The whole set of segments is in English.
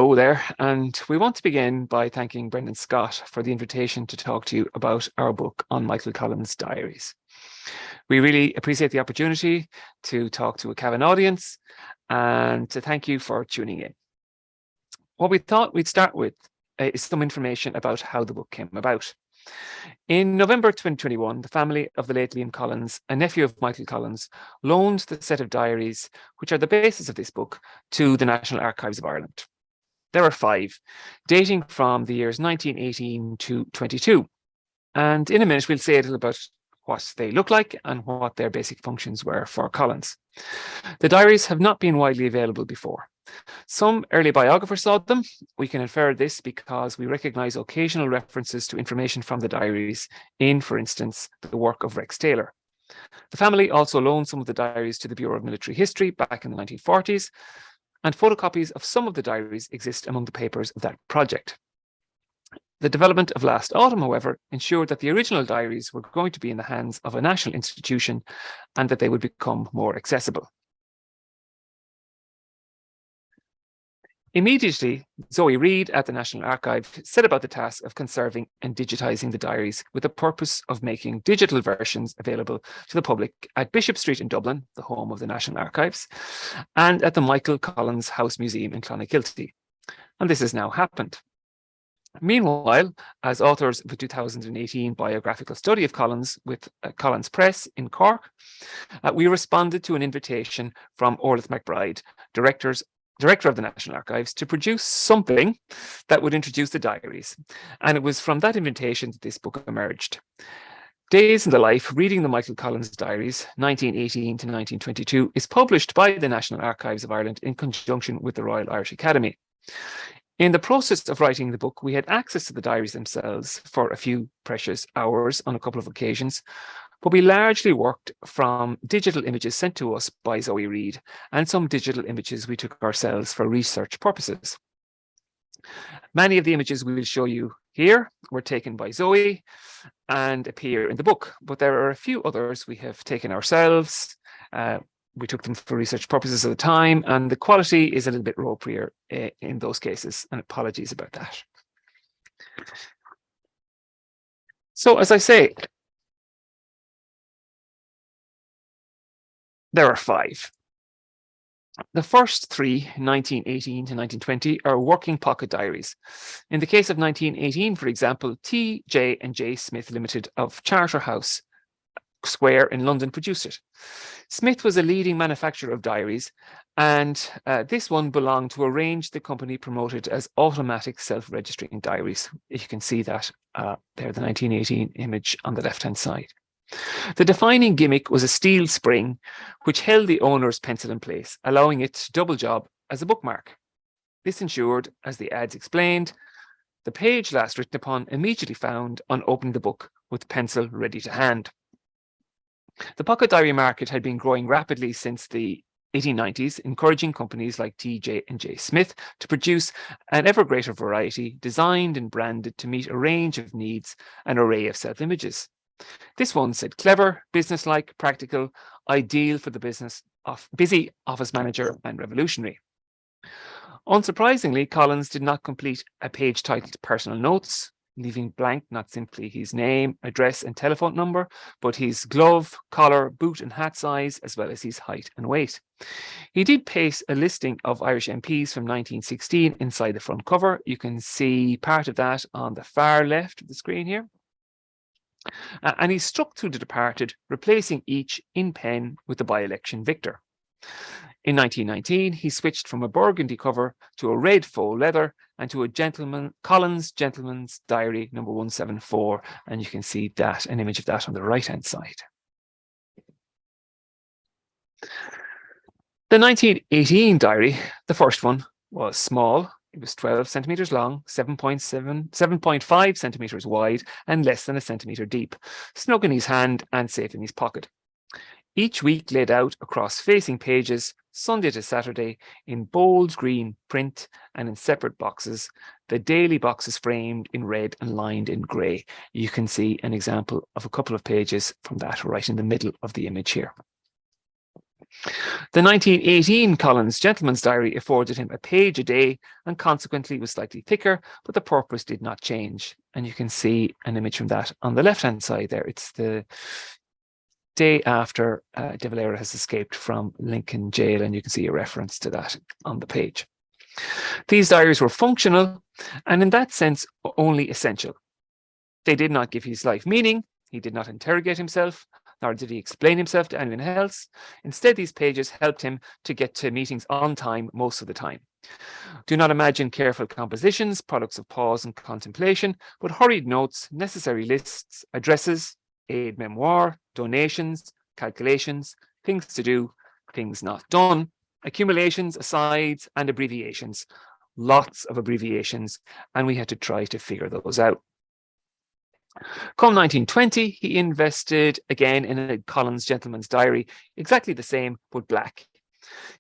Hello there, and we want to begin by thanking Brendan Scott for the invitation to talk to you about our book on Michael Collins Diaries. We really appreciate the opportunity to talk to a Cavan audience and to thank you for tuning in. What we thought we'd start with is some information about how the book came about. In November 2021, the family of the late Liam Collins, a nephew of Michael Collins, loaned the set of diaries, which are the basis of this book, to the National Archives of Ireland. There are 5, dating from the years 1918 to 22. And in a minute, we'll say a little about what they look like and what their basic functions were for Collins. The diaries have not been widely available before. Some early biographers saw them. We can infer this because we recognize occasional references to information from the diaries in, for instance, the work of Rex Taylor. The family also loaned some of the diaries to the Bureau of Military History back in the 1940s, and photocopies of some of the diaries exist among the papers of that project. The development of last autumn, however, ensured that the original diaries were going to be in the hands of a national institution and that they would become more accessible. Immediately, Zoe Reid at the National Archive set about the task of conserving and digitizing the diaries with the purpose of making digital versions available to the public at Bishop Street in Dublin, the home of the National Archives, and at the Michael Collins House Museum in Clonakilty. And this has now happened. Meanwhile, as authors of a 2018 biographical study of Collins with Collins Press in Cork, we responded to an invitation from Orlaith McBride, Director of the National Archives, to produce something that would introduce the diaries. And it was from that invitation that this book emerged. Days in the Life, Reading the Michael Collins Diaries, 1918 to 1922, is published by the National Archives of Ireland in conjunction with the Royal Irish Academy. In the process of writing the book, we had access to the diaries themselves for a few precious hours on a couple of occasions, but we largely worked from digital images sent to us by Zoe Reid and some digital images we took ourselves for research purposes. Many of the images we will show you here were taken by Zoe and appear in the book, but there are a few others we have taken ourselves. We took them for research purposes at the time, and the quality is a little bit roperier in those cases, and apologies about that. So, as I say, there are 5. The first 3, 1918 to 1920, are working pocket diaries. In the case of 1918, for example, T, J and J Smith Limited of Charterhouse Square in London produced it. Smith was a leading manufacturer of diaries, and this one belonged to a range the company promoted as automatic self-registering diaries. You can see that there, the 1918 image on the left-hand side. The defining gimmick was a steel spring which held the owner's pencil in place, allowing it to double job as a bookmark. This ensured, as the ads explained, the page last written upon immediately found on opening the book with pencil ready to hand. The pocket diary market had been growing rapidly since the 1890s, encouraging companies like T.J. and J. Smith to produce an ever greater variety, designed and branded to meet a range of needs, an array of self-images. This one said clever, businesslike, practical, ideal for the busy office manager, and revolutionary. Unsurprisingly, Collins did not complete a page titled Personal Notes, leaving blank not simply his name, address, and telephone number, but his glove, collar, boot, and hat size, as well as his height and weight. He did paste a listing of Irish MPs from 1916 inside the front cover. You can see part of that on the far left of the screen here. And he struck through the departed, replacing each in pen with the by-election victor. In 1919, he switched from a burgundy cover to a red faux leather and to a Collins Gentleman's Diary number 174, and you can see that, an image of that on the right-hand side. The 1918 diary, the first one, was small. It was 12 centimeters long, 7.5 centimeters wide, and less than a centimeter deep, snug in his hand and safe in his pocket. Each week laid out across facing pages, Sunday to Saturday, in bold green print and in separate boxes, the daily boxes framed in red and lined in grey. You can see an example of a couple of pages from that right in the middle of the image here. The 1918 Collins Gentleman's Diary afforded him a page a day and consequently was slightly thicker, but the purpose did not change. And you can see an image from that on the left-hand side there. It's the day after De Valera has escaped from Lincoln jail, and you can see a reference to that on the page. These diaries were functional and in that sense only essential. They did not give his life meaning. He did not interrogate himself, nor did he explain himself to anyone else. Instead, these pages helped him to get to meetings on time most of the time. Do not imagine careful compositions, products of pause and contemplation, but hurried notes, necessary lists, addresses, aid memoir, donations, calculations, things to do, things not done, accumulations, asides, and abbreviations. Lots of abbreviations, and we had to try to figure those out. Come 1920, he invested again in a Collins Gentleman's Diary, exactly the same, but black.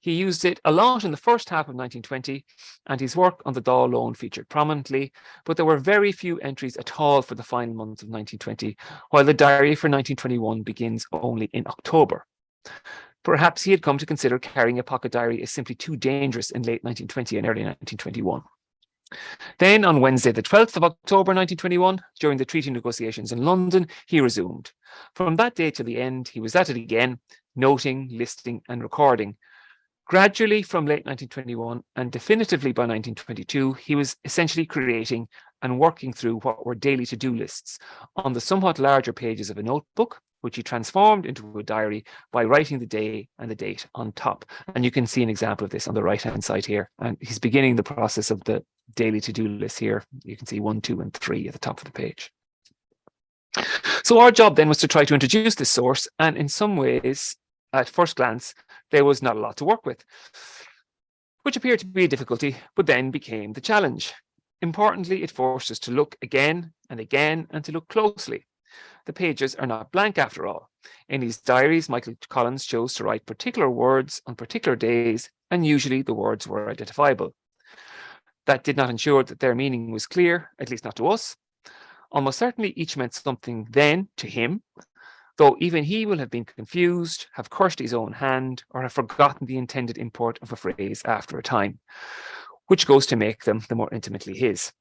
He used it a lot in the first half of 1920, and his work on the Dáil loan featured prominently, but there were very few entries at all for the final months of 1920, while the diary for 1921 begins only in October. Perhaps he had come to consider carrying a pocket diary as simply too dangerous in late 1920 and early 1921. Then on Wednesday, the 12th of October 1921, during the treaty negotiations in London, he resumed. From that day to the end, he was at it again, noting, listing, and recording. Gradually from late 1921 and definitively by 1922, he was essentially creating and working through what were daily to-do lists on the somewhat larger pages of a notebook, which he transformed into a diary by writing the day and the date on top. And you can see an example of this on the right-hand side here. And he's beginning the process of the daily to-do list here. You can see 1, 2, and 3 at the top of the page. So our job then was to try to introduce this source, and in some ways, at first glance, there was not a lot to work with, which appeared to be a difficulty, but then became the challenge. Importantly, it forced us to look again and again and to look closely. The pages are not blank after all. In his diaries, Michael Collins chose to write particular words on particular days, and usually the words were identifiable. That did not ensure that their meaning was clear, at least not to us. Almost certainly each meant something then to him, though even he will have been confused, have cursed his own hand, or have forgotten the intended import of a phrase after a time, which goes to make them the more intimately his.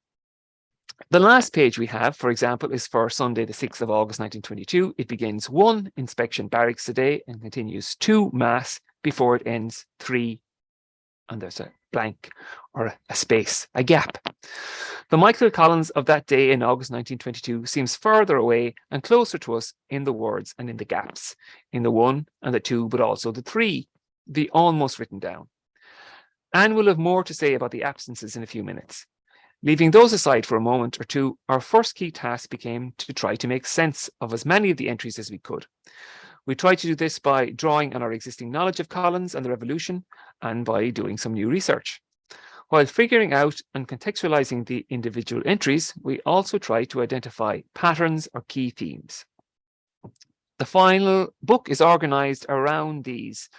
The last page we have, for example, is for Sunday, the 6th of August, 1922. It begins 1, inspection barracks a day, and continues 2, mass, before it ends 3, and there's a blank or a space, a gap. The Michael Collins of that day in August 1922 seems further away and closer to us in the words and in the gaps, in the 1 and the 2, but also the 3, the almost written down. Anne will have more to say about the absences in a few minutes. Leaving those aside for a moment or two, our first key task became to try to make sense of as many of the entries as we could. We tried to do this by drawing on our existing knowledge of Collins and the Revolution and by doing some new research. While figuring out and contextualizing the individual entries, we also tried to identify patterns or key themes. The final book is organized around these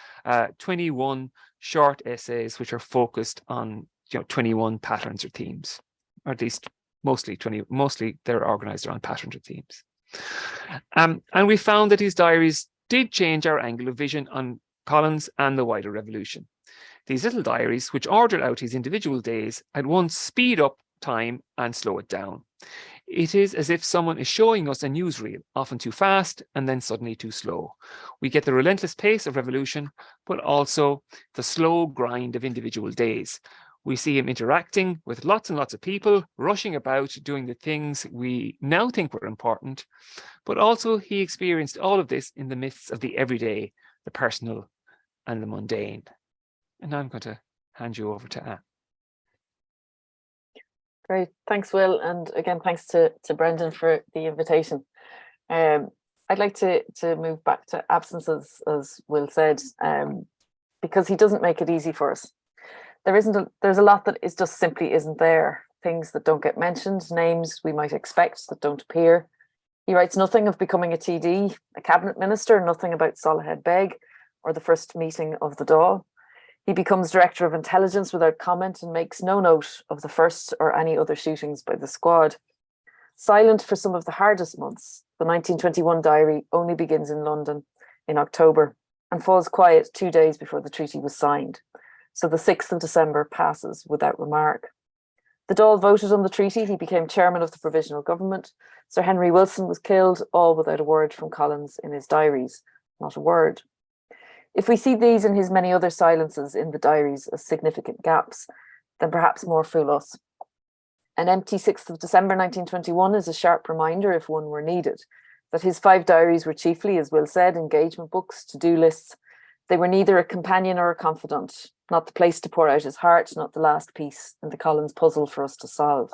21 short essays, which are focused on 21 patterns or themes, or at least mostly they're organized around patterns or themes. And we found that his diaries did change our angle of vision on Collins and the wider revolution. These little diaries, which ordered out his individual days, at once speed up time and slow it down. It is as if someone is showing us a newsreel, often too fast and then suddenly too slow. We get the relentless pace of revolution, but also the slow grind of individual days. We see him interacting with lots and lots of people, rushing about, doing the things we now think were important, but also he experienced all of this in the midst of the everyday, the personal, and the mundane. And now I'm going to hand you over to Anne. Great, thanks, Will, and again, thanks to Brendan for the invitation. I'd like to move back to absences, as Will said, because he doesn't make it easy for us. There's a lot that is just simply isn't there. Things that don't get mentioned, names we might expect that don't appear. He writes nothing of becoming a TD, a cabinet minister, nothing about Solihull Beg or the first meeting of the Dáil. He becomes Director of Intelligence without comment and makes no note of the first or any other shootings by the squad. Silent for some of the hardest months, the 1921 diary only begins in London in October. and falls quiet 2 days before the treaty was signed. So the 6th of December passes without remark. The Dáil voted on the treaty. He became chairman of the provisional government. Sir Henry Wilson was killed, all without a word from Collins in his diaries. Not a word. If we see these and his many other silences in the diaries as significant gaps, then perhaps more fool us. An empty 6th of December 1921 is a sharp reminder, if one were needed, that his 5 diaries were chiefly, as Will said, engagement books, to-do lists. They were neither a companion or a confidant, not the place to pour out his heart, not the last piece in the Collins puzzle for us to solve.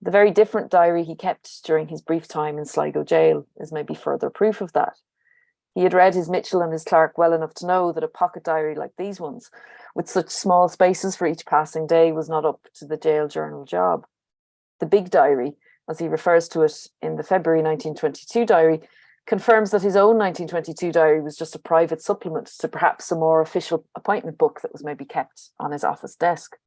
The very different diary he kept during his brief time in Sligo jail is maybe further proof of that. He had read his Mitchell and his Clark well enough to know that a pocket diary like these ones, with such small spaces for each passing day, was not up to the jail journal job. The big diary, as he refers to it in the February 1922 diary, confirms that his own 1922 diary was just a private supplement to perhaps a more official appointment book that was maybe kept on his office desk.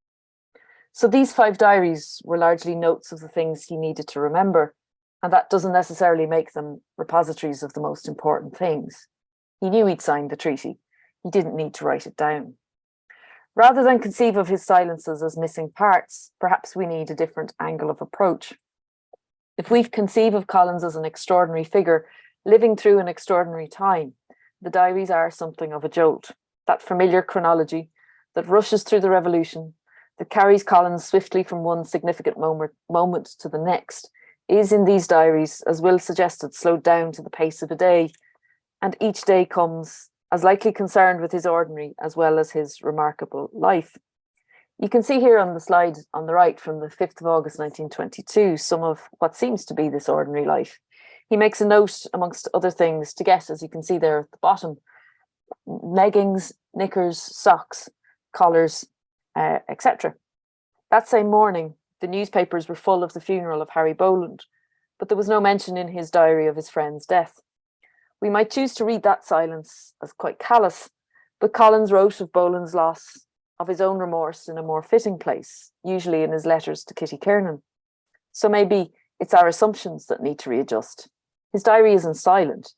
So these 5 diaries were largely notes of the things he needed to remember, and that doesn't necessarily make them repositories of the most important things. He knew he'd signed the treaty. He didn't need to write it down. Rather than conceive of his silences as missing parts, perhaps we need a different angle of approach. If we conceive of Collins as an extraordinary figure living through an extraordinary time, the diaries are something of a jolt. That familiar chronology that rushes through the revolution, that carries Collins swiftly from one significant moment to the next, is in these diaries, as Will suggested, slowed down to the pace of a day, and each day comes as likely concerned with his ordinary as well as his remarkable life. You can see here on the slide on the right from the 5th of August 1922 some of what seems to be this ordinary life. He makes a note, amongst other things, to get, as you can see there at the bottom, leggings, knickers, socks, collars, etc. That same morning, the newspapers were full of the funeral of Harry Boland, but there was no mention in his diary of his friend's death. We might choose to read that silence as quite callous, but Collins wrote of Boland's loss, of his own remorse in a more fitting place, usually in his letters to Kitty Kiernan. So maybe it's our assumptions that need to readjust. His diary isn't silent,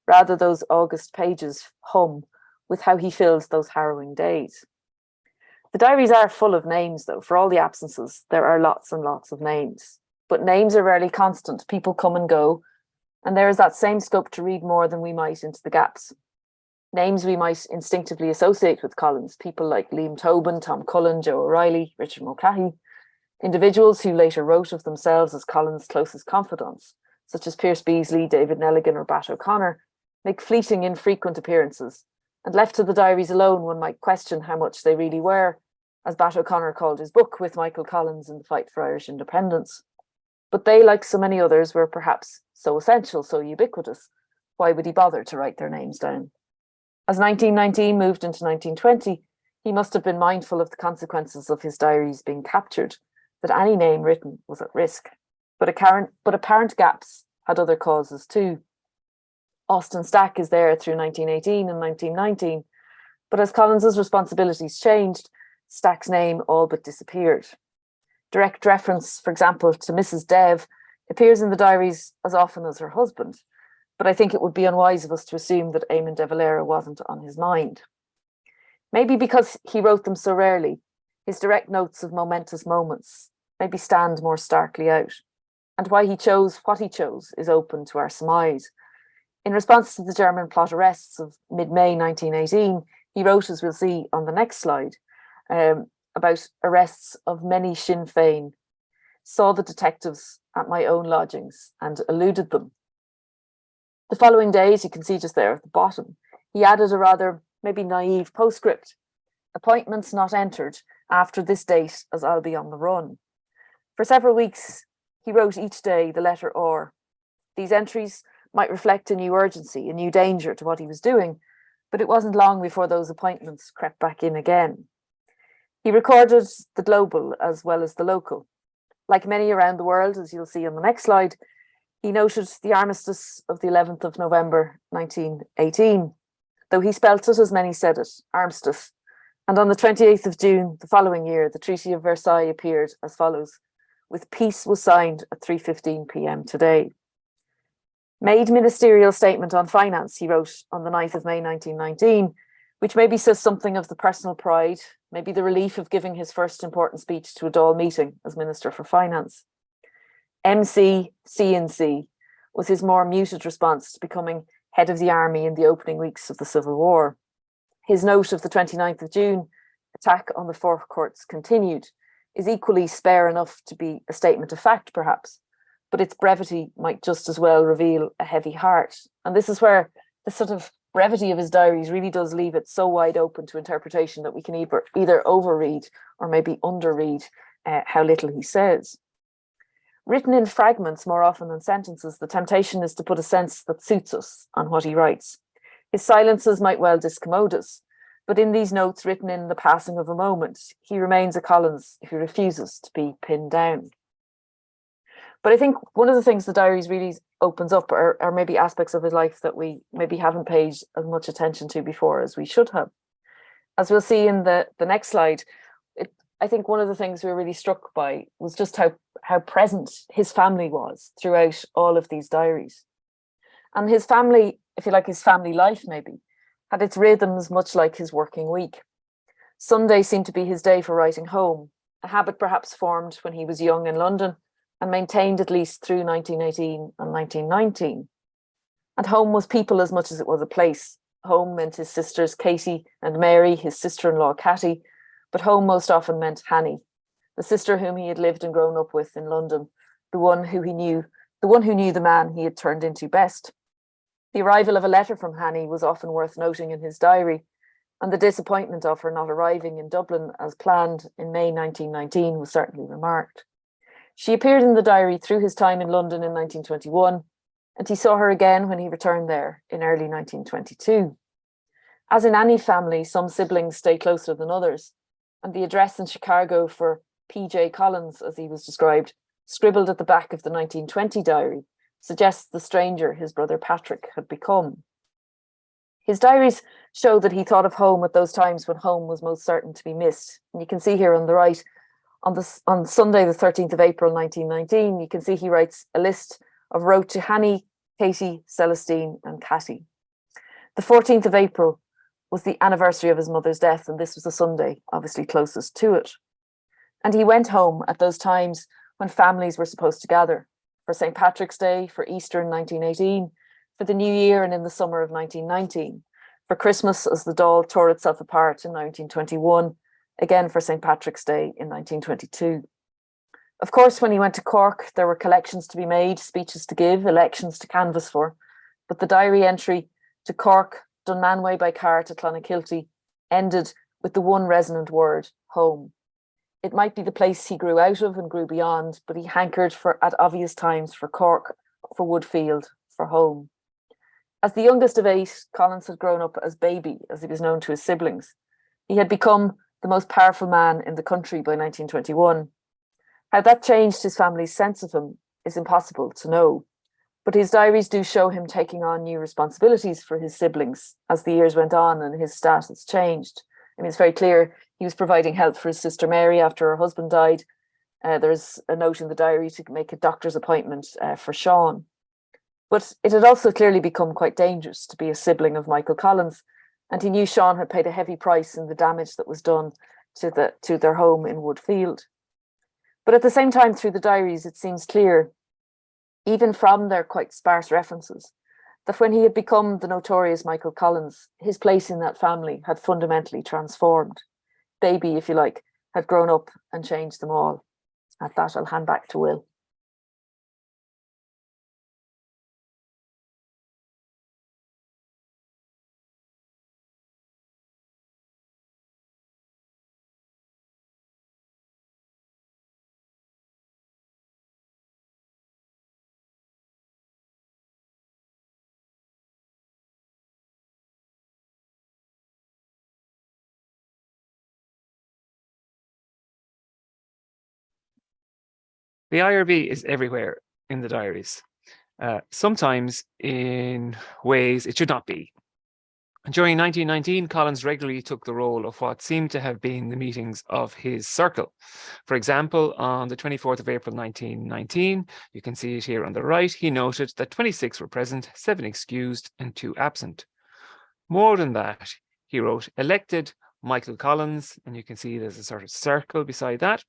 rather those August pages hum with how he fills those harrowing days. The diaries are full of names, though. For all the absences, there are lots and lots of names. But names are rarely constant. People come and go, and there is that same scope to read more than we might into the gaps. Names we might instinctively associate with Collins, people like Liam Tobin, Tom Cullen, Joe O'Reilly, Richard Mulcahy, individuals who later wrote of themselves as Collins' closest confidants, such as Pierce Beasley, David Nelligan, or Bat O'Connor, make fleeting, infrequent appearances, and left to the diaries alone, one might question how much they really were, as Bat O'Connor called his book, with Michael Collins in the fight for Irish independence. But they, like so many others, were perhaps so essential, so ubiquitous. Why would he bother to write their names down? As 1919 moved into 1920, he must have been mindful of the consequences of his diaries being captured, that any name written was at risk. But apparent gaps had other causes too. Austin Stack is there through 1918 and 1919, but as Collins's responsibilities changed, Stack's name all but disappeared. Direct reference, for example, to Mrs. Dev appears in the diaries as often as her husband, but I think it would be unwise of us to assume that Eamon de Valera wasn't on his mind. Maybe because he wrote them so rarely, his direct notes of momentous moments maybe stand more starkly out, and why he chose what he chose is open to our surmise. In response to the German plot arrests of mid-May 1918, he wrote, as we'll see on the next slide, about arrests of many Sinn Féin, saw the detectives at my own lodgings and eluded them. The following days, you can see just there at the bottom, he added a rather maybe naive postscript. Appointments not entered after this date, as I'll be on the run. For several weeks, he wrote each day the letter or. These entries might reflect a new urgency, a new danger to what he was doing, but it wasn't long before those appointments crept back in again. He recorded the global as well as the local. Like many around the world, as you'll see on the next slide, he noted the armistice of the 11th of November 1918, though he spelt it as many said it, armistice. And on the 28th of June, the following year, the Treaty of Versailles appeared as follows: with peace was signed at 3:15 p.m. today. Made ministerial statement on finance, he wrote on the 9th of May 1919, which maybe says something of the personal pride, maybe the relief of giving his first important speech to a Dáil meeting as Minister for Finance. MC, C&C was his more muted response to becoming head of the army in the opening weeks of the Civil War. His note of the 29th of June, attack on the four courts continued, is equally spare enough to be a statement of fact, perhaps, but its brevity might just as well reveal a heavy heart. And this is where the sort of brevity of his diaries really does leave it so wide open to interpretation that we can either overread or maybe underread how little he says. Written in fragments more often than sentences, the temptation is to put a sense that suits us on what he writes. His silences might well discommode us, but in these notes written in the passing of a moment, he remains a Collins who refuses to be pinned down. But I think one of the things the diaries really opens up are maybe aspects of his life that we maybe haven't paid as much attention to before as we should have. As we'll see in the next slide, I think one of the things we were really struck by was just how present his family was throughout all of these diaries. And his family, if you like, his family life maybe, had its rhythms much like his working week. Sunday seemed to be his day for writing home, a habit perhaps formed when he was young in London and maintained at least through 1918 and 1919. And home was people as much as it was a place. Home meant his sisters Katie and Mary, his sister-in-law Catty, but home most often meant Hanny, the sister whom he had lived and grown up with in London, the one who knew the man he had turned into best. The arrival of a letter from Hanny was often worth noting in his diary, and the disappointment of her not arriving in Dublin as planned in May 1919 was certainly remarked. She appeared in the diary through his time in London in 1921, and he saw her again when he returned there in early 1922. As in any family, some siblings stay closer than others, and the address in Chicago for P.J. Collins, as he was described, scribbled at the back of the 1920 diary, suggests the stranger his brother Patrick had become. His diaries show that he thought of home at those times when home was most certain to be missed. And you can see here on the right, on Sunday, the 13th of April, 1919, you can see he writes a list of wrote to Hanny, Katie, Celestine, and Catty. The 14th of April was the anniversary of his mother's death, and this was the Sunday, obviously closest to it. And he went home at those times when families were supposed to gather, for St. Patrick's Day, for Easter in 1918, for the New Year and in the summer of 1919, for Christmas as the Dáil tore itself apart in 1921, again for St. Patrick's Day in 1922. Of course, when he went to Cork, there were collections to be made, speeches to give, elections to canvass for, but the diary entry to Cork, Dunmanway by car to Clonakilty, ended with the one resonant word, home. It might be the place he grew out of and grew beyond, but he hankered at obvious times for Cork, for Woodfield, for home. As the youngest of 8, Collins had grown up as baby, as he was known to his siblings. He had become the most powerful man in the country by 1921. How that changed his family's sense of him is impossible to know, but his diaries do show him taking on new responsibilities for his siblings as the years went on and his status changed. I mean, it's very clear he was providing help for his sister Mary after her husband died. There's a note in the diary to make a doctor's appointment for Sean. But it had also clearly become quite dangerous to be a sibling of Michael Collins, and he knew Sean had paid a heavy price in the damage that was done to their home in Woodfield. But at the same time, through the diaries, it seems clear, even from their quite sparse references, that when he had become the notorious Michael Collins, his place in that family had fundamentally transformed. Baby, if you like, had grown up and changed them all. At that, I'll hand back to Will. The IRB is everywhere in the diaries, sometimes in ways it should not be. During 1919, Collins regularly took the role of what seemed to have been the meetings of his circle. For example, on the 24th of April 1919, you can see it here on the right, he noted that 26 were present, 7 excused, and 2 absent. More than that, he wrote, elected Michael Collins, and you can see there's a sort of circle beside that,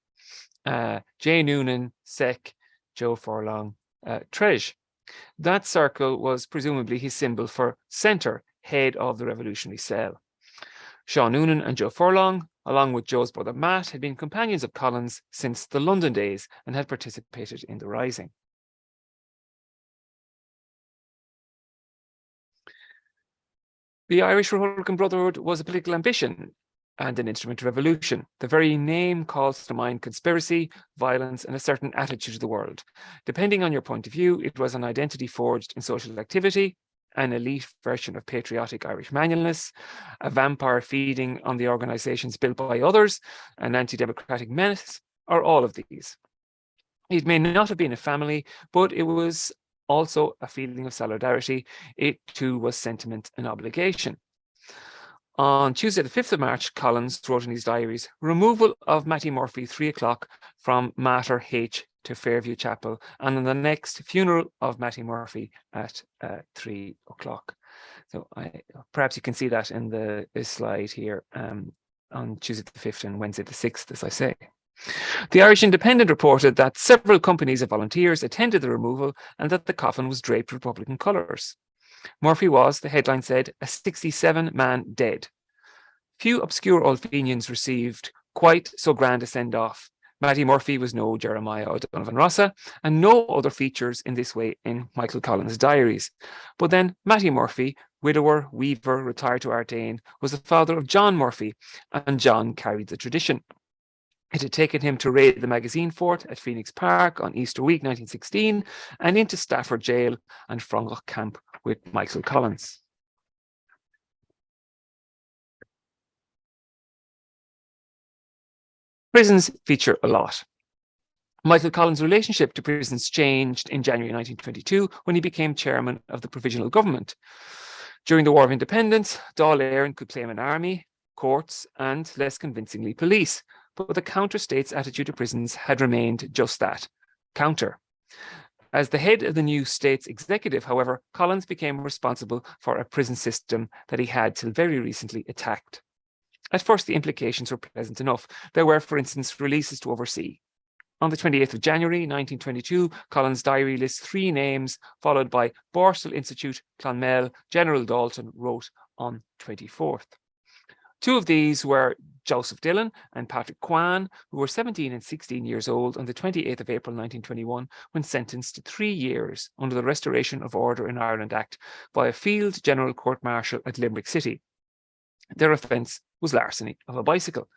J. Noonan, Sec, Joe Furlong, Trej. That circle was presumably his symbol for centre, head of the revolutionary cell. Sean Noonan and Joe Furlong, along with Joe's brother Matt, had been companions of Collins since the London days and had participated in the rising. The Irish Republican Brotherhood was a political ambition and an instrument of revolution. The very name calls to mind conspiracy, violence, and a certain attitude to the world. Depending on your point of view, it was an identity forged in social activity, an elite version of patriotic Irish manualness, a vampire feeding on the organizations built by others, an anti-democratic menace, or all of these. It may not have been a family, but it was also a feeling of solidarity. It too was sentiment and obligation. On Tuesday, the 5th of March, Collins wrote in his diaries, removal of Mattie Murphy, 3 o'clock, from Mater H to Fairview Chapel, and on the next, funeral of Mattie Murphy at 3 o'clock. So perhaps you can see that in this slide here on Tuesday the 5th and Wednesday the 6th, as I say. The Irish Independent reported that several companies of volunteers attended the removal and that the coffin was draped with Republican colours. Murphy was, the headline said, a 67-man dead. Few obscure Ulfenians received quite so grand a send-off. Mattie Murphy was no Jeremiah O'Donovan Rossa, and no other features in this way in Michael Collins' diaries. But then Mattie Murphy, widower, weaver, retired to Artane, was the father of John Murphy, and John carried the tradition. It had taken him to raid the magazine fort at Phoenix Park on Easter week 1916 and into Stafford Jail and Frongach Camp with Michael Collins. Prisons feature a lot. Michael Collins' relationship to prisons changed in January 1922 when he became chairman of the Provisional Government. During the War of Independence, Dáil Éireann could claim an army, courts, and, less convincingly, police. But the counter-state's attitude to prisons had remained just that, counter. As the head of the new state's executive, however, Collins became responsible for a prison system that he had till very recently attacked. At first, the implications were pleasant enough. There were, for instance, releases to oversee. On the 28th of January 1922, Collins' diary lists 3 names, followed by Borstal Institute, Clonmel, General Dalton wrote on 24th. 2 of these were Joseph Dillon and Patrick Kwan, who were 17 and 16 years old on the 28th of April 1921, when sentenced to 3 years under the Restoration of Order in Ireland Act by a Field General Court-Martial at Limerick City. Their offence was larceny of a bicycle.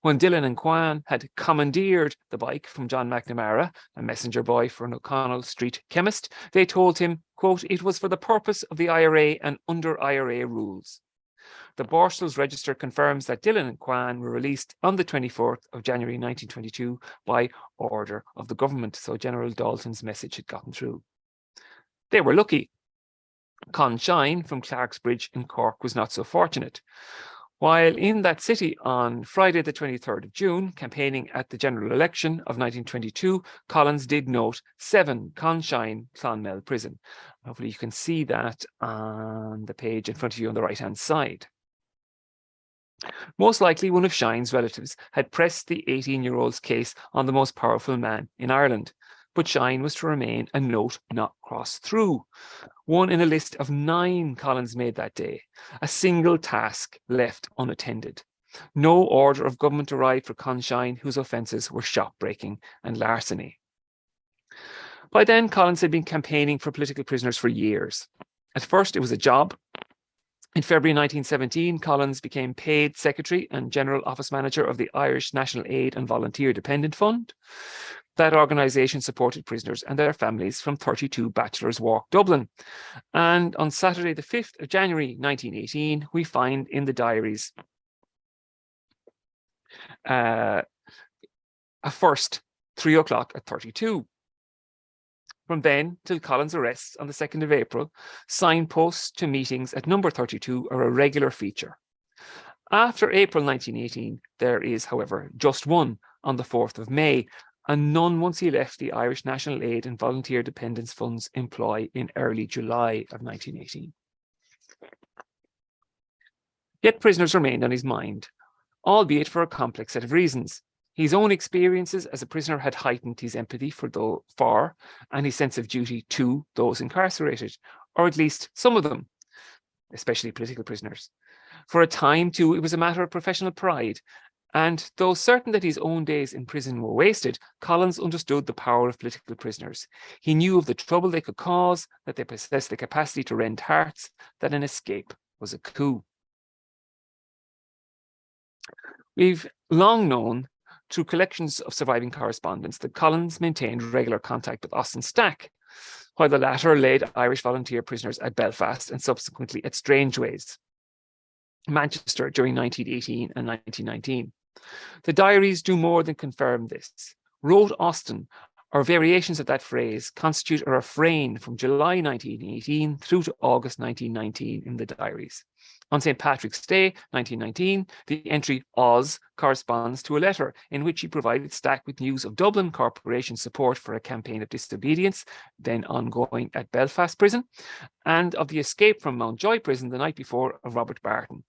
When Dillon and Kwan had commandeered the bike from John McNamara, a messenger boy for an O'Connell Street chemist, they told him, quote, it was for the purpose of the IRA and under IRA rules. The Borstal's Register confirms that Dillon and Kwan were released on the 24th of January 1922 by order of the government, so General Dalton's message had gotten through. They were lucky. Con Shine from Clarksbridge in Cork was not so fortunate. While in that city on Friday the 23rd of June, campaigning at the general election of 1922, Collins did note 7 Con Shine Clonmel prison. Hopefully you can see that on the page in front of you on the right-hand side. Most likely one of Shine's relatives had pressed the 18-year-old's case on the most powerful man in Ireland, but Shine was to remain a note not crossed through. One in a list of 9 Collins made that day, a single task left unattended. No order of government arrived for Con Shine, whose offences were shop-breaking and larceny. By then, Collins had been campaigning for political prisoners for years. At first, it was a job. In February 1917, Collins became paid secretary and general office manager of the Irish National Aid and Volunteer Dependent Fund. That organisation supported prisoners and their families from 32 Bachelor's Walk, Dublin. And on Saturday, the 5th of January 1918, we find in the diaries a first 3 o'clock at 32. From then till Collins' arrest on the 2nd of April, signposts to meetings at number 32 are a regular feature. After April 1918, there is, however, just one on the 4th of May, and none once he left the Irish National Aid and Volunteer Dependence Funds employ in early July of 1918. Yet prisoners remained on his mind, albeit for a complex set of reasons. His own experiences as a prisoner had heightened his empathy for and his sense of duty to those incarcerated, or at least some of them, especially political prisoners. For a time, too, it was a matter of professional pride, and though certain that his own days in prison were wasted, Collins understood the power of political prisoners. He knew of the trouble they could cause, that they possessed the capacity to rend hearts, that an escape was a coup. We've long known through collections of surviving correspondence that Collins maintained regular contact with Austin Stack, while the latter led Irish volunteer prisoners at Belfast and subsequently at Strangeways, Manchester during 1918 and 1919. The diaries do more than confirm this. Wrote Austin, or variations of that phrase, constitute a refrain from July 1918 through to August 1919 in the diaries. On St. Patrick's Day, 1919, the entry Oz corresponds to a letter in which he provided Stack with news of Dublin Corporation's support for a campaign of disobedience, then ongoing at Belfast Prison, and of the escape from Mountjoy Prison the night before of Robert Barton.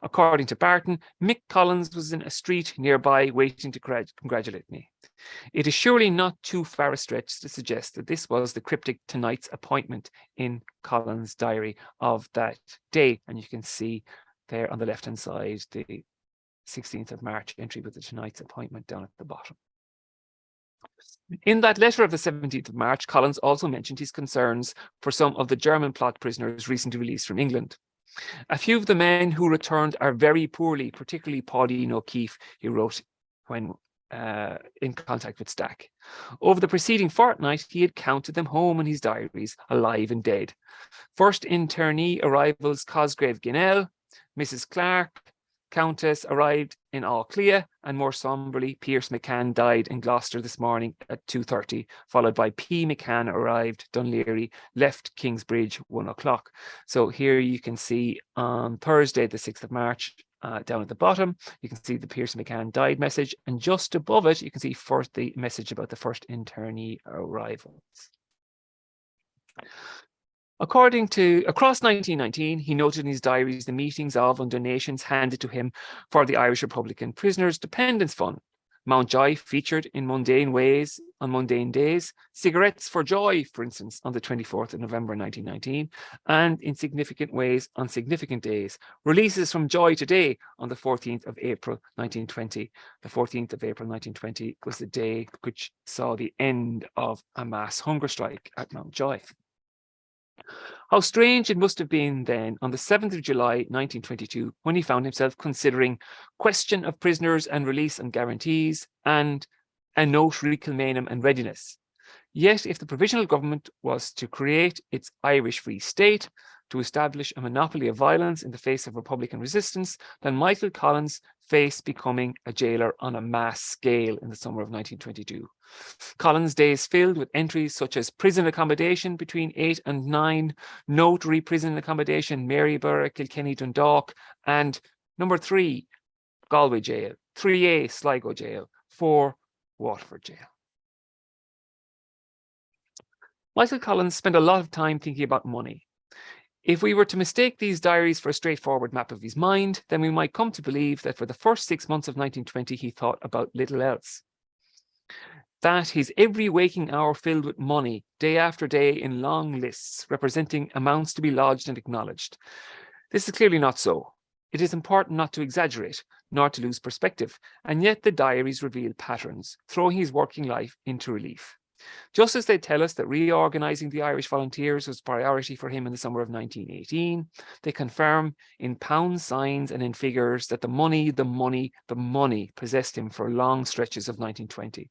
According to Barton, Mick Collins was in a street nearby waiting to congratulate me. It is surely not too far a stretch to suggest that this was the cryptic tonight's appointment in Collins' diary of that day. And you can see there on the left-hand side, the 16th of March entry with the tonight's appointment down at the bottom. In that letter of the 17th of March, Collins also mentioned his concerns for some of the German plot prisoners recently released from England. A few of the men who returned are very poorly, particularly Pauline O'Keefe, he wrote when in contact with Stack. Over the preceding fortnight, he had counted them home in his diaries, alive and dead. First internee arrivals, Cosgrave Ginnell, Mrs. Clark, Countess arrived in Auchlea, and more somberly, Pierce McCann died in Gloucester this morning at 2:30, followed by P. McCann arrived, Dunleary, left Kingsbridge, 1 o'clock. So here you can see on Thursday, the 6th of March, down at the bottom, you can see the Pierce McCann died message, and just above it, you can see first the message about the first internee arrivals. Across 1919, he noted in his diaries the meetings of and donations handed to him for the Irish Republican Prisoners' Dependence Fund. Mountjoy featured in mundane ways on mundane days, Cigarettes for Joy, for instance, on the 24th of November 1919, and in significant ways on significant days. Releases from Joy Today on the 14th of April 1920. The 14th of April 1920 was the day which saw the end of a mass hunger strike at Mountjoy. How strange it must have been then on the 7th of July 1922 when he found himself considering question of prisoners and release and guarantees and a note recalmanum and readiness. Yet if the provisional government was to create its Irish Free State, to establish a monopoly of violence in the face of Republican resistance, then Michael Collins faced becoming a jailer on a mass scale in the summer of 1922. Collins' days filled with entries such as prison accommodation between 8 and 9, note re-prison accommodation, Maryborough, Kilkenny, Dundalk, and number 3, Galway Jail, 3A, Sligo Jail, 4, Waterford Jail. Michael Collins spent a lot of time thinking about money. If we were to mistake these diaries for a straightforward map of his mind, then we might come to believe that for the first 6 months of 1920, he thought about little else. That his every waking hour filled with money, day after day in long lists, representing amounts to be lodged and acknowledged. This is clearly not so. It is important not to exaggerate, nor to lose perspective, and yet the diaries reveal patterns, throwing his working life into relief. Just as they tell us that reorganizing the Irish Volunteers was a priority for him in the summer of 1918, they confirm in pound signs and in figures that the money possessed him for long stretches of 1920.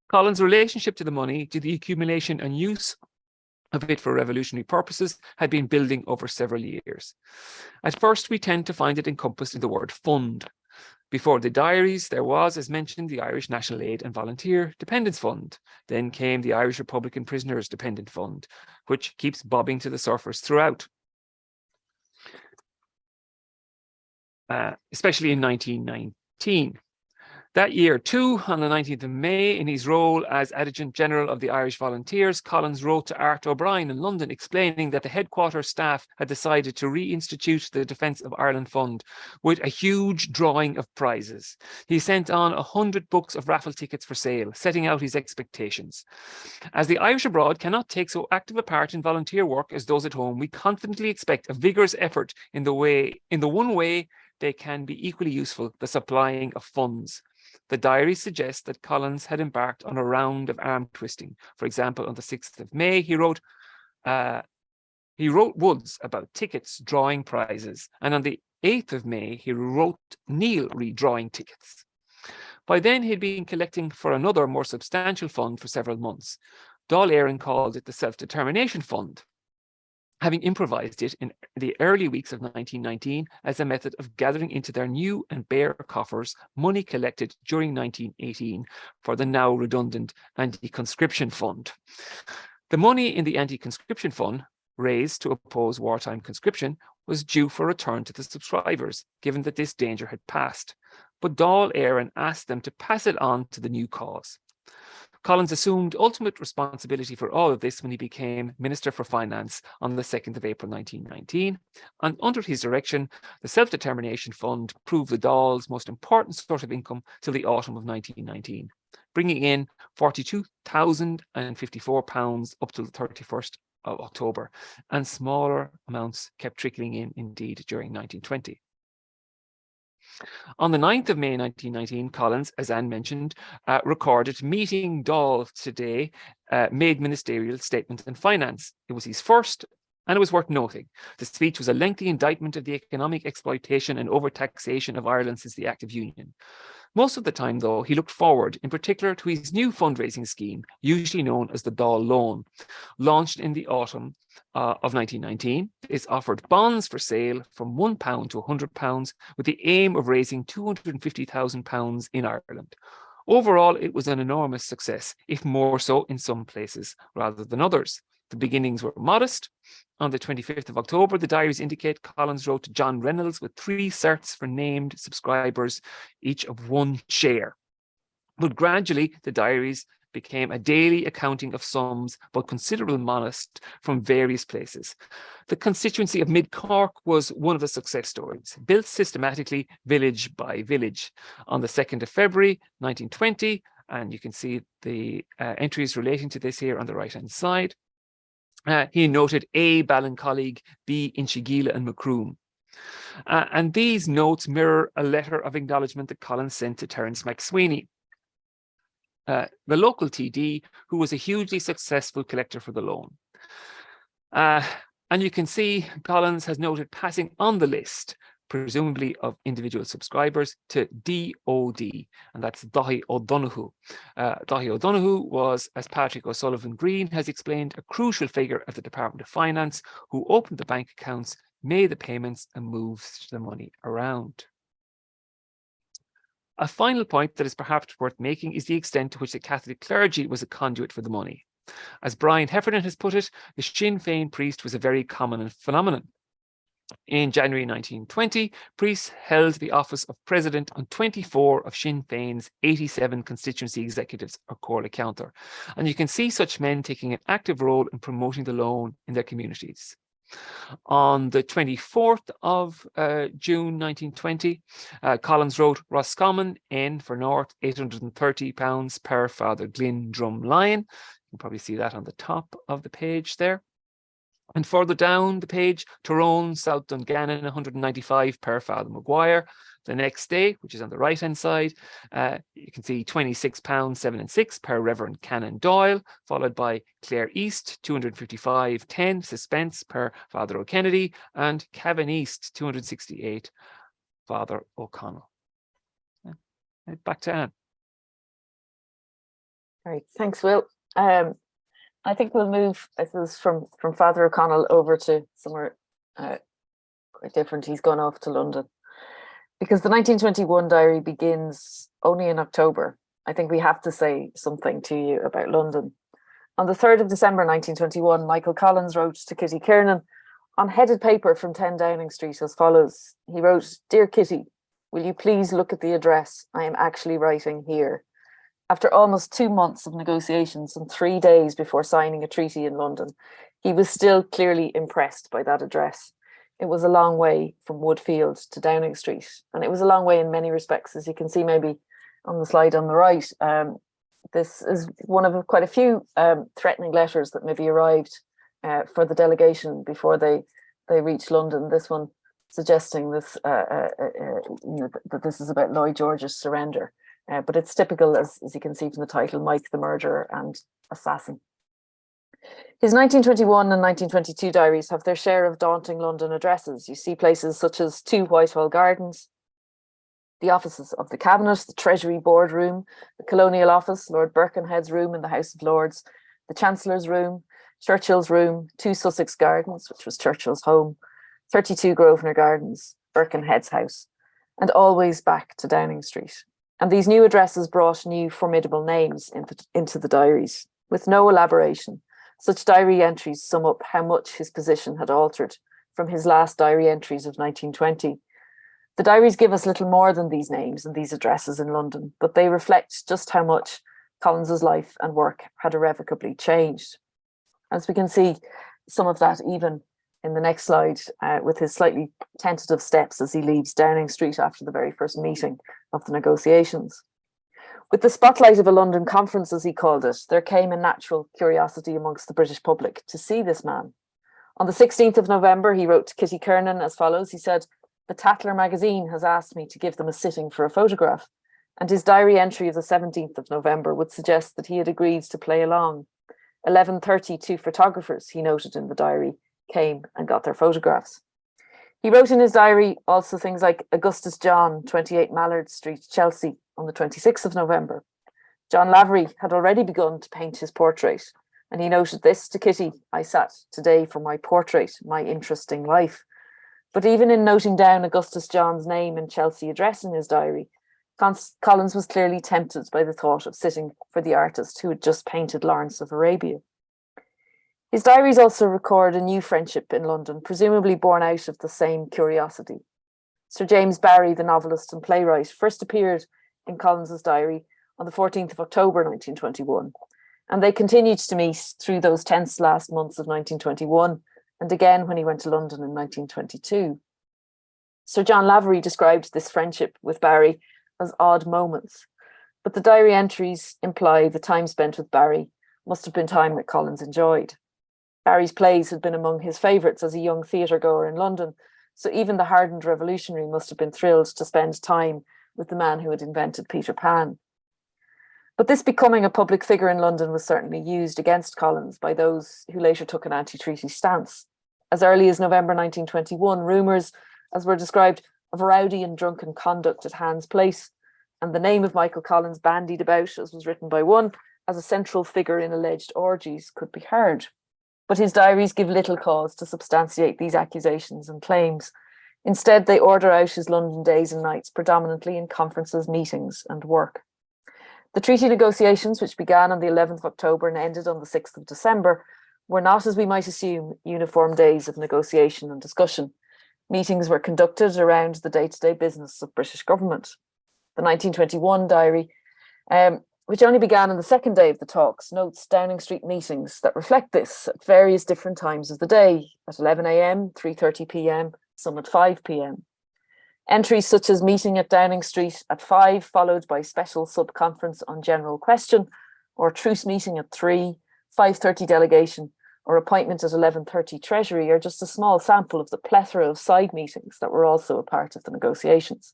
Collins' relationship to the money, to the accumulation and use of it for revolutionary purposes, had been building over several years. At first, we tend to find it encompassed in the word fund. Before the diaries, there was, as mentioned, the Irish National Aid and Volunteer Dependence Fund. Then came the Irish Republican Prisoners Dependent Fund, which keeps bobbing to the surface throughout, especially in 1919. That year, too, on the 19th of May, in his role as Adjutant General of the Irish Volunteers, Collins wrote to Art O'Brien in London explaining that the headquarters staff had decided to reinstitute the Defence of Ireland Fund with a huge drawing of prizes. He sent on 100 books of raffle tickets for sale, setting out his expectations. As the Irish abroad cannot take so active a part in volunteer work as those at home, we confidently expect a vigorous effort in the one way they can be equally useful, the supplying of funds. The diary suggests that Collins had embarked on a round of arm twisting. For example, on the 6th of May, he wrote Woods about tickets drawing prizes, and on the 8th of May, he wrote Neil redrawing tickets. By then, he'd been collecting for another, more substantial fund for several months. Dáil Éireann called it the Self-Determination Fund, having improvised it in the early weeks of 1919 as a method of gathering into their new and bare coffers money collected during 1918 for the now redundant Anti-Conscription Fund. The money in the Anti-Conscription Fund, raised to oppose wartime conscription, was due for return to the subscribers, given that this danger had passed. But Dáil Éireann asked them to pass it on to the new cause. Collins assumed ultimate responsibility for all of this when he became Minister for Finance on the 2nd of April 1919, and under his direction, the Self-Determination Fund proved the Dáil's most important source of income till the autumn of 1919, bringing in £42,054 up to the 31st of October, and smaller amounts kept trickling in indeed during 1920. On the 9th of May 1919, Collins, as Anne mentioned, recorded Meeting Dáil Today, made ministerial statement on finance. It was his first, and it was worth noting. The speech was a lengthy indictment of the economic exploitation and overtaxation of Ireland since the Act of Union. Most of the time, though, he looked forward, in particular to his new fundraising scheme, usually known as the Dáil Loan. Launched in the autumn of 1919, it's offered bonds for sale from £1 to £100 with the aim of raising £250,000 in Ireland. Overall, it was an enormous success, if more so in some places rather than others. The beginnings were modest. On the 25th of October, the diaries indicate Collins wrote to John Reynolds with 3 certs for named subscribers, each of 1 share. But gradually, the diaries became a daily accounting of sums, but considerably modest, from various places. The constituency of Mid Cork was one of the success stories, built systematically village by village. On the 2nd of February 1920, and you can see the entries relating to this here on the right-hand side, he noted A. Ballincollig, B. Inchigeela and Macroom. And these notes mirror a letter of acknowledgement that Collins sent to Terence McSweeney, the local TD, who was a hugely successful collector for the loan. And you can see Collins has noted passing on the list, presumably of individual subscribers, to DOD, and that's Daithí O'Donoghue. Daithí O'Donoghue was, as Patrick O'Sullivan Green has explained, a crucial figure at the Department of Finance, who opened the bank accounts, made the payments, and moved the money around. A final point that is perhaps worth making is the extent to which the Catholic clergy was a conduit for the money. As Brian Heffernan has put it, the Sinn Féin priest was a very common phenomenon. In January 1920, priests held the office of president on 24 of Sinn Féin's 87 constituency executives, or Comhairle Counter, and you can see such men taking an active role in promoting the loan in their communities. On the 24th of June 1920, Collins wrote Roscommon, N for North, £830 per Father Glynn Drumlyon. You can probably see that on the top of the page there. And further down the page, Tyrone, South Dungannon, 195 per Father Maguire. The next day, which is on the right-hand side, you can see £26, 7 and 6 per Reverend Canon Doyle, followed by Clare East, 255.10 suspense per Father O'Kennedy, and Cavan East, 268, Father O'Connell. Back to Anne. All right, thanks, Will. I think we'll move, I suppose, from Father O'Connell over to somewhere quite different. He's gone off to London. Because the 1921 diary begins only in October, I think we have to say something to you about London. On the 3rd of December 1921, Michael Collins wrote to Kitty Kiernan on headed paper from 10 Downing Street as follows. He wrote, "Dear Kitty, will you please look at the address I am actually writing here?" After almost 2 months of negotiations and 3 days before signing a treaty in London, he was still clearly impressed by that address. It was a long way from Woodfield to Downing Street, and it was a long way in many respects, as you can see maybe on the slide on the right. This is one of quite a few threatening letters that maybe arrived for the delegation before they reached London. This one suggesting this, that this is about Lloyd George's surrender. But it's typical, as you can see from the title, Mike the Murderer and Assassin. His 1921 and 1922 diaries have their share of daunting London addresses. You see places such as 2 Whitehall Gardens, the offices of the Cabinet, the Treasury Board Room, the Colonial Office, Lord Birkenhead's room in the House of Lords, the Chancellor's room, Churchill's room, 2 Sussex Gardens, which was Churchill's home, 32 Grosvenor Gardens, Birkenhead's house, and always back to Downing Street. And these new addresses brought new formidable names into the diaries. With no elaboration, such diary entries sum up how much his position had altered from his last diary entries of 1920. The diaries give us little more than these names and these addresses in London, but they reflect just how much Collins's life and work had irrevocably changed. As we can see, some of that even in the next slide, with his slightly tentative steps as he leaves Downing Street after the very first meeting of the negotiations. With the spotlight of a London conference, as he called it, there came a natural curiosity amongst the British public to see this man. On the 16th of November, he wrote to Kitty Kiernan as follows. He said, "The Tatler magazine has asked me to give them a sitting for a photograph," and his diary entry of the 17th of November would suggest that he had agreed to play along. 11:30, 2 photographers, he noted in the diary, came and got their photographs. He wrote in his diary also things like Augustus John, 28 Mallard Street, Chelsea, on the 26th of November. John Lavery had already begun to paint his portrait, and he noted this to Kitty: "I sat today for my portrait, my interesting life." But even in noting down Augustus John's name and Chelsea address in his diary, Collins was clearly tempted by the thought of sitting for the artist who had just painted Lawrence of Arabia. His diaries also record a new friendship in London, presumably born out of the same curiosity. Sir James Barrie, the novelist and playwright, first appeared in Collins's diary on the 14th of October 1921, and they continued to meet through those tense last months of 1921, and again when he went to London in 1922. Sir John Lavery described this friendship with Barrie as odd moments, but the diary entries imply the time spent with Barrie must have been time that Collins enjoyed. Barrie's plays had been among his favourites as a young theatre-goer in London, so even the hardened revolutionary must have been thrilled to spend time with the man who had invented Peter Pan. But this becoming a public figure in London was certainly used against Collins by those who later took an anti-treaty stance. As early as November 1921, rumours, as were described, of rowdy and drunken conduct at Hans Place, and the name of Michael Collins bandied about, as was written by one, as a central figure in alleged orgies could be heard. But his diaries give little cause to substantiate these accusations and claims. Instead, they order out his London days and nights predominantly in conferences, meetings, and work. The treaty negotiations, which began on the 11th of October and ended on the 6th of December, were not, as we might assume, uniform days of negotiation and discussion. Meetings were conducted around the day-to-day business of British government. The 1921 diary, which only began on the second day of the talks, notes Downing Street meetings that reflect this at various different times of the day, at 11 a.m, 3:30 p.m, some at 5 p.m. Entries such as meeting at Downing Street at 5, followed by special sub-conference on general question, or truce meeting at 3, 5:30 delegation, or appointment at 11:30 Treasury are just a small sample of the plethora of side meetings that were also a part of the negotiations.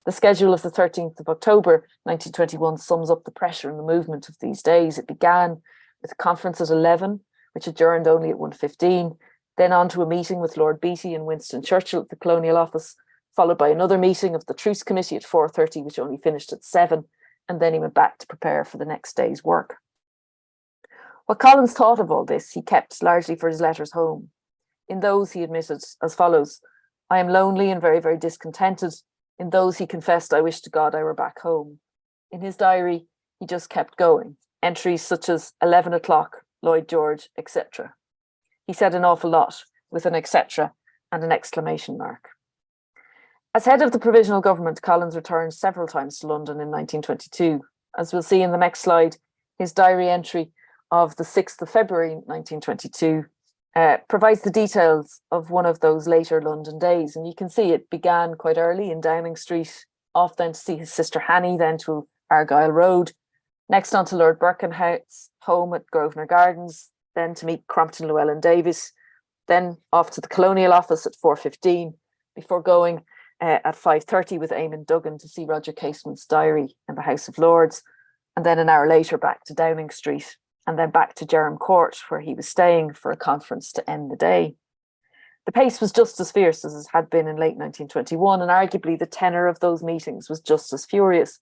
The schedule of the 13th of October 1921 sums up the pressure and the movement of these days. It began with a conference at 11, which adjourned only at 1:15, then on to a meeting with Lord Beatty and Winston Churchill at the Colonial Office, followed by another meeting of the Truce Committee at 4:30, which only finished at 7, and then he went back to prepare for the next day's work. What Collins thought of all this, he kept largely for his letters home. In those, he admitted as follows: "I am lonely and very, very discontented. In those he confessed, "I wish to God I were back home." In his diary, he just kept going. Entries such as 11 o'clock, Lloyd George, etc. He said an awful lot with an etc. and an exclamation mark. As head of the provisional government, Collins returned several times to London in 1922. As we'll see in the next slide, his diary entry of the 6th of February 1922 provides the details of one of those later London days. And you can see it began quite early in Downing Street, off then to see his sister Hannie, then to Argyle Road, next on to Lord Birkenhead's home at Grosvenor Gardens, then to meet Crompton Llewellyn Davies, then off to the Colonial Office at 4:15, before going at 5:30 with Eamon Duggan to see Roger Casement's diary in the House of Lords, and then an hour later back to Downing Street, and then back to Jerram Court, where he was staying for a conference to end the day. The pace was just as fierce as it had been in late 1921, and arguably the tenor of those meetings was just as furious.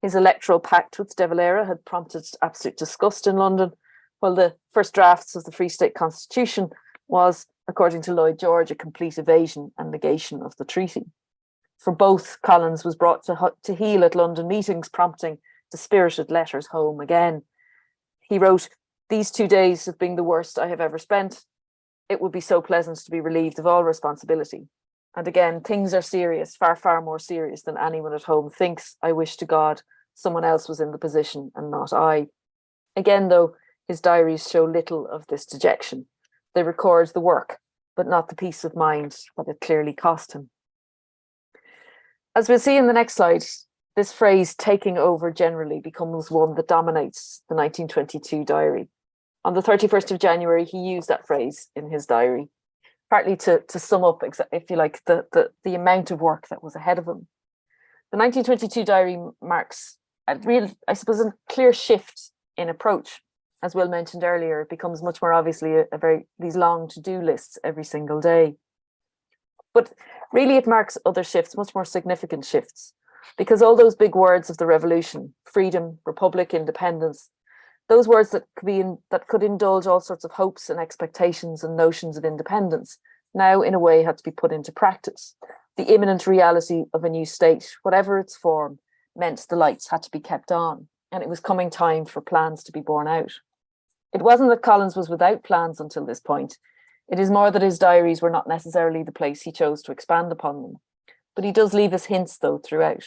His electoral pact with De Valera had prompted absolute disgust in London, while the first drafts of the Free State Constitution was, according to Lloyd George, a complete evasion and negation of the treaty. For both, Collins was brought to heel at London meetings, prompting dispirited letters home again. He wrote, "These 2 days have been the worst I have ever spent. It would be so pleasant to be relieved of all responsibility. And again, things are serious, far, far more serious than anyone at home thinks. I wish to God someone else was in the position and not I." Again, though, his diaries show little of this dejection. They record the work, but not the peace of mind that it clearly cost him. As we'll see in the next slide, this phrase "taking over" generally becomes one that dominates the 1922 diary. On the 31st of January, he used that phrase in his diary, partly to sum up, if you like, the amount of work that was ahead of him. The 1922 diary marks a real, I suppose, a clear shift in approach. As Will mentioned earlier, it becomes much more obviously these long to-do lists every single day. But really it marks other shifts, much more significant shifts, because all those big words of the revolution, freedom, republic, independence, those words that could indulge all sorts of hopes and expectations and notions of independence, now in a way had to be put into practice. The imminent reality of a new state, whatever its form, meant the lights had to be kept on, and it was coming time for plans to be borne out. It wasn't that Collins was without plans until this point. It is more that his diaries were not necessarily the place he chose to expand upon them. But he does leave us hints, though, throughout.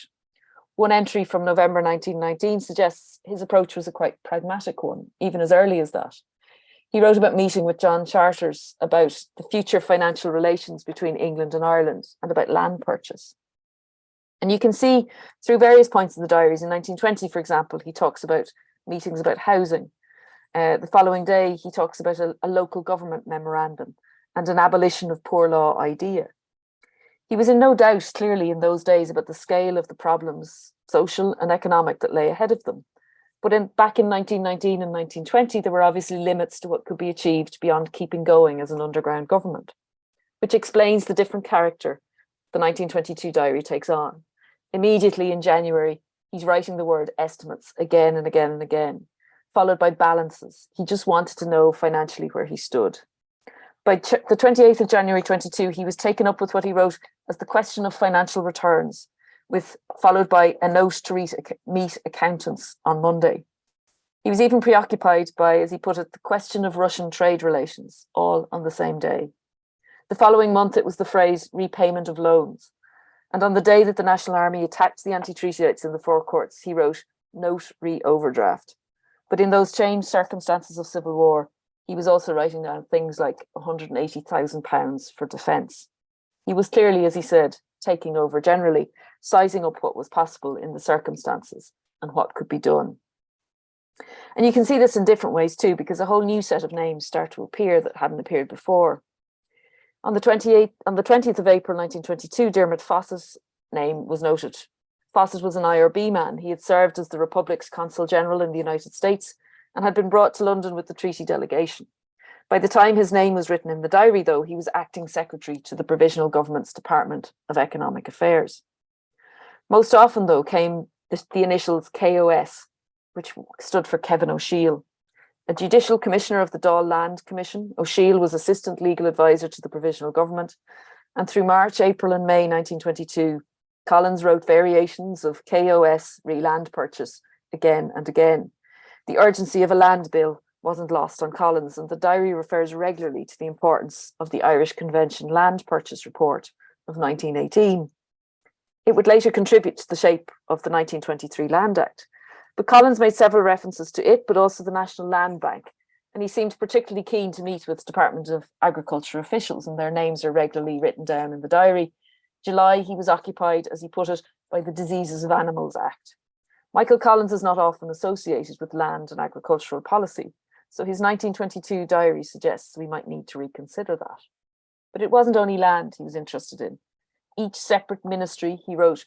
One entry from November 1919 suggests his approach was a quite pragmatic one, even as early as that. He wrote about meeting with John Charters about the future financial relations between England and Ireland and about land purchase. And you can see through various points in the diaries, in 1920, for example, he talks about meetings about housing. The following day, he talks about a local government memorandum and an abolition of poor law idea. He was in no doubt, clearly, in those days about the scale of the problems, social and economic, that lay ahead of them. But back in 1919 and 1920, there were obviously limits to what could be achieved beyond keeping going as an underground government, which explains the different character the 1922 diary takes on. Immediately in January, he's writing the word estimates again and again and again, followed by balances. He just wanted to know financially where he stood. By the 28th of January 22, he was taken up with what he wrote as the question of financial returns, followed by a note to meet accountants on Monday. He was even preoccupied by, as he put it, the question of Russian trade relations, all on the same day. The following month, it was the phrase repayment of loans. And on the day that the National Army attacked the anti-treatyites in the Four Courts, he wrote note re-overdraft. But in those changed circumstances of civil war, he was also writing down things like £180,000 for defence. He was clearly, as he said, taking over generally, sizing up what was possible in the circumstances and what could be done. And you can see this in different ways too, because a whole new set of names start to appear that hadn't appeared before. On the 20th of April 1922, Dermot Fawcett's name was noted. Fawcett was an IRB man. He had served as the Republic's Consul General in the United States and had been brought to London with the treaty delegation. By the time his name was written in the diary, though, he was acting secretary to the Provisional Government's Department of Economic Affairs. Most often, though, came the initials KOS, which stood for Kevin O'Sheil. A judicial commissioner of the Dáil Land Commission, O'Sheil was assistant legal advisor to the Provisional Government, and through March, April and May 1922, Collins wrote variations of KOS re land purchase again and again. The urgency of a land bill wasn't lost on Collins, and the diary refers regularly to the importance of the Irish Convention Land Purchase Report of 1918. It would later contribute to the shape of the 1923 Land Act. But Collins made several references to it, but also the National Land Bank, and he seemed particularly keen to meet with Department of Agriculture officials, and their names are regularly written down in the diary. July, he was occupied, as he put it, by the Diseases of Animals Act. Michael Collins is not often associated with land and agricultural policy, so his 1922 diary suggests we might need to reconsider that. But it wasn't only land he was interested in. Each separate ministry, he wrote,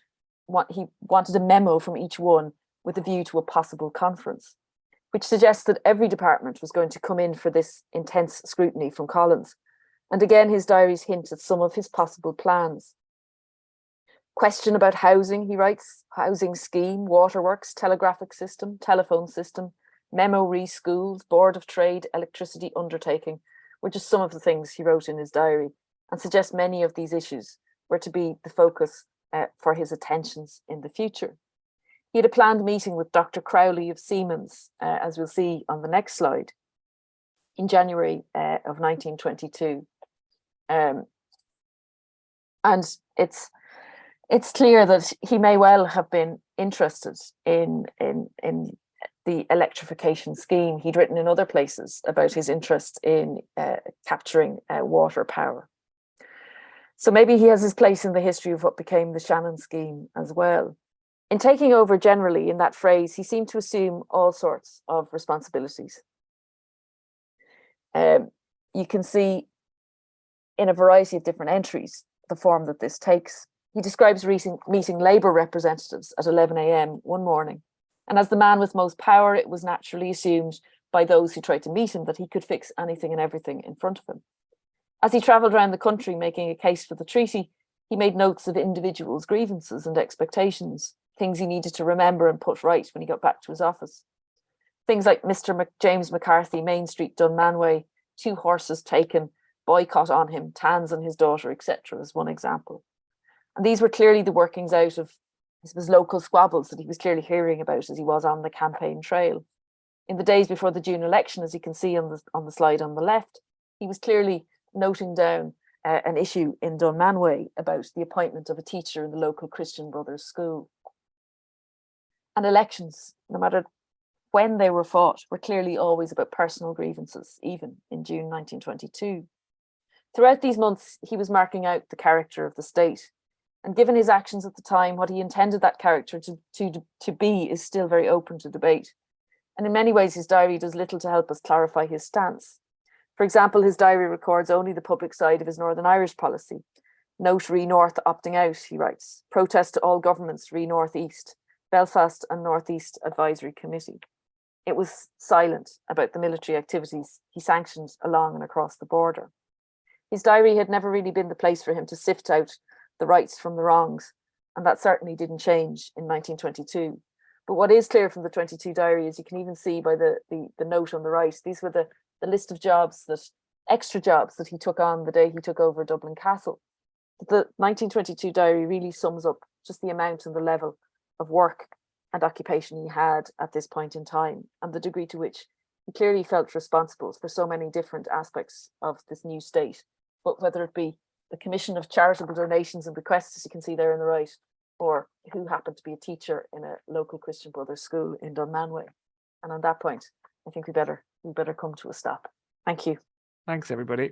he wanted a memo from each one with a view to a possible conference, which suggests that every department was going to come in for this intense scrutiny from Collins. And again, his diaries hint at some of his possible plans. Question about housing, he writes, housing scheme, waterworks, telegraphic system, telephone system, memo re-schools, board of trade, electricity undertaking, were just some of the things he wrote in his diary, and suggest many of these issues were to be the focus for his attentions in the future. He had a planned meeting with Dr. Crowley of Siemens, as we'll see on the next slide, in January of 1922. And it's clear that he may well have been interested in the electrification scheme. He'd written in other places about his interest in capturing water power. So maybe he has his place in the history of what became the Shannon scheme as well. In taking over generally in that phrase, he seemed to assume all sorts of responsibilities. You can see in a variety of different entries the form that this takes. He describes meeting Labour representatives at 11 a.m. one morning. And as the man with most power, it was naturally assumed by those who tried to meet him that he could fix anything and everything in front of him. As he travelled around the country making a case for the treaty, he made notes of individuals' grievances and expectations, things he needed to remember and put right when he got back to his office. Things like Mr. James McCarthy, Main Street, Dunmanway, 2 horses taken, boycott on him, Tans and his daughter, etc., as one example. And these were clearly the workings out of his local squabbles that he was clearly hearing about as he was on the campaign trail. In the days before the June election, as you can see on the slide on the left, he was clearly noting down an issue in Dunmanway about the appointment of a teacher in the local Christian Brothers school. And elections, no matter when they were fought, were clearly always about personal grievances, even in June 1922. Throughout these months, he was marking out the character of the state. And given his actions at the time, what he intended that character to be is still very open to debate. And in many ways, his diary does little to help us clarify his stance. For example, his diary records only the public side of his Northern Irish policy. Note re North opting out, he writes. Protest to all governments re North East. Belfast and North East Advisory Committee. It was silent about the military activities he sanctioned along and across the border. His diary had never really been the place for him to sift out the rights from the wrongs, and that certainly didn't change in 1922. But what is clear from the 22 diary, as you can even see by the note on the right, these were the list of extra jobs that he took on the day he took over Dublin Castle. The 1922 diary really sums up just the amount and the level of work and occupation he had at this point in time, and the degree to which he clearly felt responsible for so many different aspects of this new state, but whether it be the commission of charitable donations and bequests, as you can see there on the right, or who happened to be a teacher in a local Christian Brothers school in Dunmanway. And on that point, I think we better come to a stop. Thank you. Thanks, everybody.